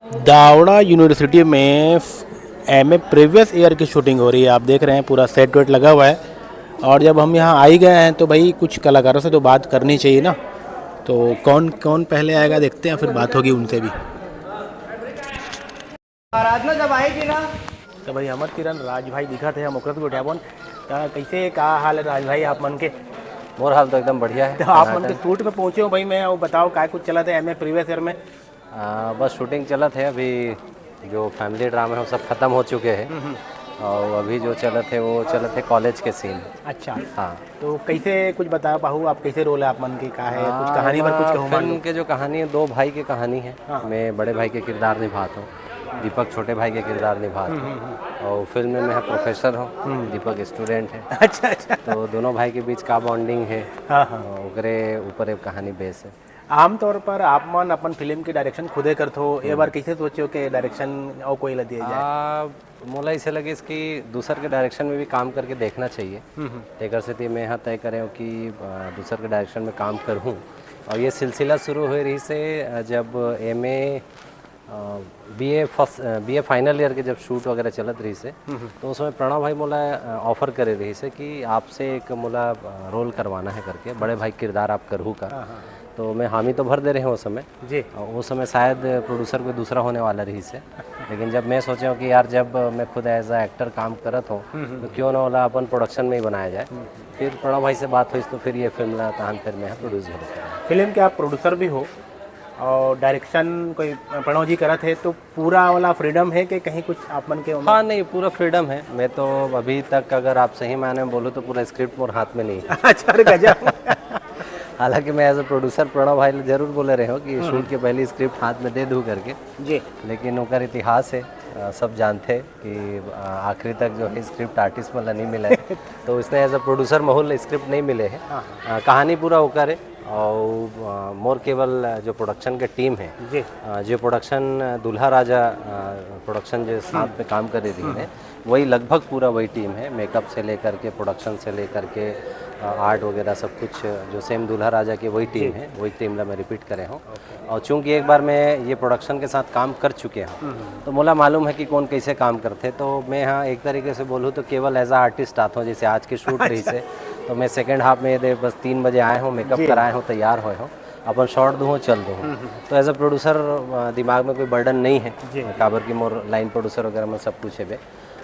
Dawda university में MA previous year की shooting हो रही है। आप देख रहे हैं पूरा सेट वेट लगा हुआ है। और जब हम यहाँ आ ही गए हैं तो भाई कुछ कलाकारों से तो बात करनी चाहिए ना। तो कौन कौन पहले आएगा देखते हैं, फिर बात होगी उनसे भी। आराधना जब आएगी ना। तो भाई हमर किरण राज भाई दिखा थे हम ओकरा से बैठा बोन। कैसे का हाल है राज भाई आप मन के? मोर हाल तो एकदम बढ़िया है। तो आप मन के शूट में पहुँचे हो भाई। मैं वो बताओ काय कुछ चला था एमए प्रीवियस ईयर में? बस शूटिंग चला थे अभी। जो फैमिली ड्रामा है वो सब खत्म हो चुके हैं और अभी जो चला थे वो चला थे कॉलेज के सीन। अच्छा। हाँ, तो कैसे कुछ बता पाऊँ आप कैसे रोल है आप मन की का है कुछ कहानी पर कुछ कहूँ? फिल्म के जो कहानी है दो भाई की कहानी है। हाँ। मैं बड़े भाई के किरदार निभाता हूँ, दीपक छोटे भाई के किरदार निभाता हूँ। और फिल्म में मैं प्रोफेसर हूँ, दीपक स्टूडेंट है। अच्छा अच्छा। तो दोनों भाई के बीच का बॉन्डिंग है। हाँ हाँ। ओकरे ऊपर एक कहानी बेस है। आमतौर पर आप मन अपन फिल्म की डायरेक्शन खुदे करते हो, एक बार कैसे सोचे हो कि डायरेक्शन और कोई ला दिया जाए? मोला ऐसे लगे इसकी दूसर के डायरेक्शन में भी काम करके देखना चाहिए। तेकर से मैं यहाँ तय करें कि दूसर के डायरेक्शन में काम करूँ। और ये सिलसिला शुरू हो रही से जब एमए बीए फाइनल ईयर के जब शूट वगैरह चलत रही से, तो उसमें प्रणव भाई मोला ऑफर करे रही से कि आपसे एक मोला रोल करवाना है करके, बड़े भाई किरदार आप करहू का। तो मैं हामी तो भर दे रहे हैं उस समय जी। और उस समय शायद प्रोड्यूसर कोई दूसरा होने वाला रही से। लेकिन जब मैं सोचा कि यार जब मैं खुद एज अ एक्टर काम करत हूँ तो क्यों ना वाला अपन प्रोडक्शन में ही बनाया जाए। फिर प्रणव भाई से बात हुई तो फिर ये फिल्म तहन फिर मैं प्रोड्यूस कर। फिल्म के आप प्रोड्यूसर भी हो और डायरेक्शन कोई प्रणव जी करत है, तो पूरा वाला फ्रीडम है कि कहीं कुछ आप मन के? हाँ नहीं, पूरा फ्रीडम है। मैं तो अभी तक अगर आप सही मायने में बोलो तो पूरा स्क्रिप्ट मोर हाथ में नहीं है। अच्छा गजब। हालांकि मैं एज अ प्रोड्यूसर प्रणव भाई जरूर बोले रहे हो कि शूट के पहले स्क्रिप्ट हाथ में दे दूँ करके जी। लेकिन ओकर इतिहास है, सब जानते हैं कि आखिरी तक जो है स्क्रिप्ट आर्टिस्ट वाला नहीं मिला है। तो इसलिए एज अ प्रोड्यूसर माहौल स्क्रिप्ट नहीं मिले हैं। कहानी पूरा ओकर है और मोर केवल जो प्रोडक्शन के टीम है जी। जो प्रोडक्शन दूल्हा राजा प्रोडक्शन जो साथ में काम कर रही है वही लगभग पूरा वही टीम है। मेकअप से लेकर के प्रोडक्शन से लेकर के आर्ट वगैरह सब कुछ जो सेम दूल्हा राजा की वही टीम है, वही टीम ला मैं रिपीट करे हूँ। और चूंकि एक बार मैं ये प्रोडक्शन के साथ काम कर चुके हूँ तो मोला मालूम है कि कौन कैसे काम करते। तो मैं यहाँ एक तरीके से बोलूँ तो केवल एज आ आर्टिस्ट आता हूँ। जैसे आज की शूट रही से तो मैं सेकेंड हाफ में दे बस 3 बजे आए हूँ, मेकअप कराए हूँ, तैयार हुए हूँ, अपन शॉर्ट दूँ चल दूँ। तो एज अ प्रोड्यूसर दिमाग में कोई बर्डन नहीं है, काबर की मोर लाइन प्रोड्यूसर वगैरह में सब कुछ है।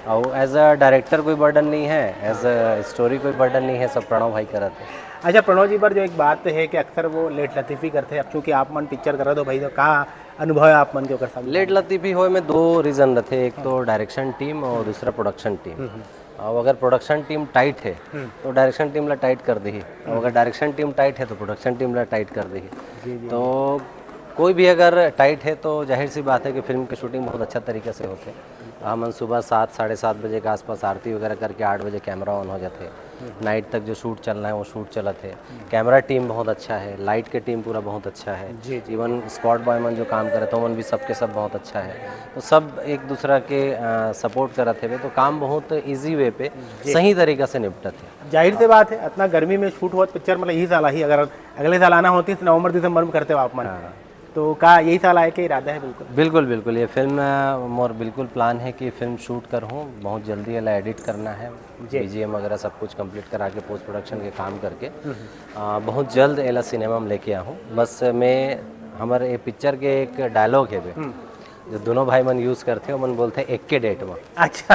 और एज अ डायरेक्टर कोई बर्डन नहीं है, एज अ स्टोरी कोई बर्डन नहीं है, सब प्रणव भाई करते हैं। अच्छा, प्रणव जी पर जो एक बात है कि अक्सर वो लेट लतीफ़ी करते हैं। अब चूँकि आप मन पिक्चर कर रहे हो भाई, तो कहा अनुभव है आप मन के साथ? लेट लतीफ़ी हो में 2 रीज़न रहते, एक तो डायरेक्शन टीम और दूसरा प्रोडक्शन टीम। और अगर प्रोडक्शन टीम टाइट है तो डायरेक्शन टीम ला टाइट कर दी, और अगर डायरेक्शन टीम टाइट है तो प्रोडक्शन टीम ला टाइट कर दी। तो कोई भी अगर टाइट है तो जाहिर सी बात है कि फिल्म की शूटिंग बहुत अच्छा तरीके से होते हैं। हम सुबह 7 साढ़े 7 बजे के आसपास आरती वगैरह करके 8 बजे कैमरा ऑन हो जाते। नाइट तक जो शूट चलना है वो शूट चलत है। कैमरा टीम बहुत अच्छा है, लाइट के टीम पूरा बहुत अच्छा है। इवन स्पॉट बॉय मन जो काम करे तो मन भी सबके सब बहुत अच्छा है। तो सब एक दूसरा के सपोर्ट करते हुए तो काम बहुत ईजी वे पे सही तरीके से निपटत है। जाहिर सी बात है, इतना गर्मी में शूट हुआ पिक्चर, मतलब यही साल ही, अगर अगले साल आना होती तो नवंबर दिसंबर में करते हो आप मन। तो का यही साल आए के इरादा है? बिल्कुल बिल्कुल बिल्कुल। ये फिल्म मोर बिल्कुल प्लान है कि फिल्म शूट करूँ, बहुत जल्दी एला एडिट करना है, बीजीएम वगैरह सब कुछ कंप्लीट करा के पोस्ट प्रोडक्शन के काम करके बहुत जल्द एला सिनेमा में लेके आऊँ। बस मैं हमारे ये पिक्चर के एक डायलॉग है जो दोनों भाई मन यूज़ करते हैं, मन बोलते हैं एक के डेट में। अच्छा।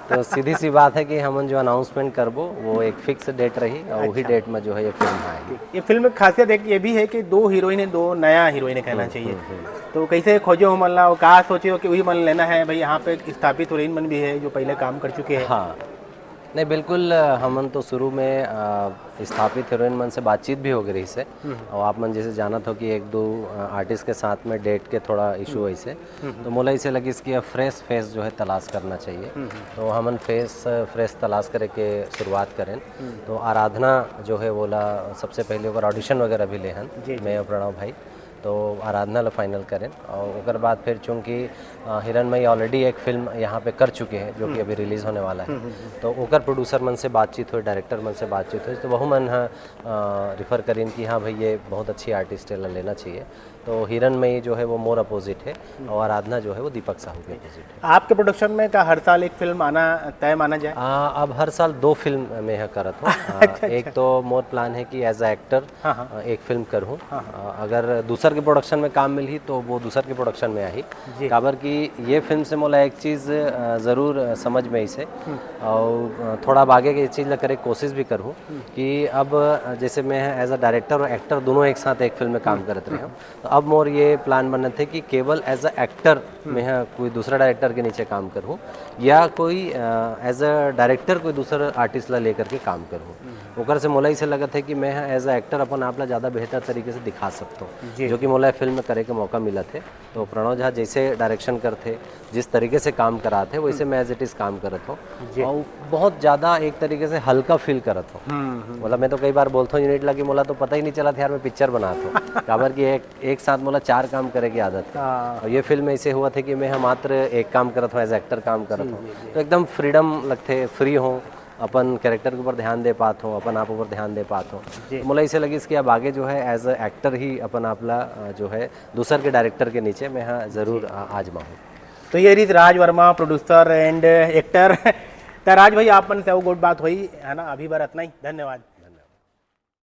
तो सीधी सी बात है कि हम जो अनाउंसमेंट करबो वो एक फिक्स डेट रही और वही डेट में जो है ये फिल्म आएगी। ये फिल्म में खासियत एक ये भी है कि 2 हीरोइन है, 2 नया हीरोइन कहना चाहिए। तो कैसे खोजे हो मतलब, वो कहा सोचे हो कि वही मन लेना है भाई? यहाँ पे एक स्थापित हीरोइन मन भी है जो पहले काम कर चुके हैं। हाँ नहीं बिल्कुल, हमन तो शुरू में स्थापित हीरोइन मन से बातचीत भी हो गई रही से। और आप मन जैसे जाना था कि 1-2 आर्टिस्ट के साथ में डेट के थोड़ा इशू ऐसे, तो मोला इसे लगी इसकी फ्रेश फेस जो है तलाश करना चाहिए। तो हमन फ्रेश तलाश करे के शुरुआत करें। तो आराधना जो है बोला सबसे पहले ओकर ऑडिशन वगैरह भी ले हन, मैं और प्रणव भाई। तो आराधना ला फाइनल करें और उसके बाद फिर चूँकि हिरणमयी ऑलरेडी एक फिल्म यहाँ पे कर चुके हैं जो कि अभी रिलीज़ होने वाला है। तो ओकर प्रोड्यूसर मन से बातचीत हुई, डायरेक्टर मन से बातचीत हुई, तो वह मन रिफ़र करें कि हाँ भाई ये बहुत अच्छी आर्टिस्ट ला लेना चाहिए। तो हिरणमयी जो है वो मोर अपोजिट है और आराधना जो है वो दीपक साहू के अपोजिट है। आपके प्रोडक्शन में क्या हर साल एक फिल्म आना तय माना जाए? अब हर साल 2 फिल्म में है करत हो। एक तो मोर प्लान है कि एज अ एक्टर एक फिल्म करूँ। अगर दूसर के प्रोडक्शन में काम मिली तो वो दूसर के प्रोडक्शन में आई। काबर कि ये फिल्म से मोला एक चीज़ ज़रूर समझ में इसे और थोड़ा अब आगे की चीज़ करे कोशिश भी करूँ कि अब जैसे मैं एज अ डायरेक्टर और एक्टर दोनों एक साथ एक फिल्म में काम करते रहे हूँ, तो अब मोर ये प्लान बने थे कि केवल एज अ एक्टर मैं कोई दूसरा डायरेक्टर के नीचे काम करूँ या कोई एज अ डायरेक्टर कोई दूसरा आर्टिस्ट ला लेकर के काम करूँ। ओकर से मोला इसे लगत है कि मैं एज अ एक्टर अपन आप ला ज़्यादा बेहतर तरीके से दिखा सकता हूँ, जो कि मोला फिल्म में करे के मौका मिला थे। तो प्रणव झा जैसे डायरेक्शन करते, जिस तरीके से काम कराते वैसे मैं एज इट इज़ काम करत हूँ और बहुत ज़्यादा एक तरीके से हल्का फील करत हूँ। मतलब मैं तो कई बार बोलता हूँ यूनिट लगी मोला तो पता ही नहीं चला था यार मैं पिक्चर बनाता हूँ। काबर की एक साथ मोला 4 काम करे की आदत है और ये फिल्म ऐसे हुआ था कि मैं मात्र एक काम करत हूँ, एज एक्टर काम करत हूँ, तो एकदम फ्रीडम लगते, फ्री हूँ, अपन कैरेक्टर के ऊपर ध्यान दे पाता हूँ, अपन आप ऊपर ध्यान दे पाता हूँ। तो मुझे इसे लगी इसकी अब आगे जो है एज अ एक्टर ही अपन आपला जो है दूसर के डायरेक्टर के नीचे मैं हाँ ज़रूर आजमाऊँ। तो ये रही राज वर्मा, प्रोड्यूसर एंड एक्टर। तो राज भाई आप मन से वो गुड बात हुई है ना, अभी बार इतना ही, धन्यवाद।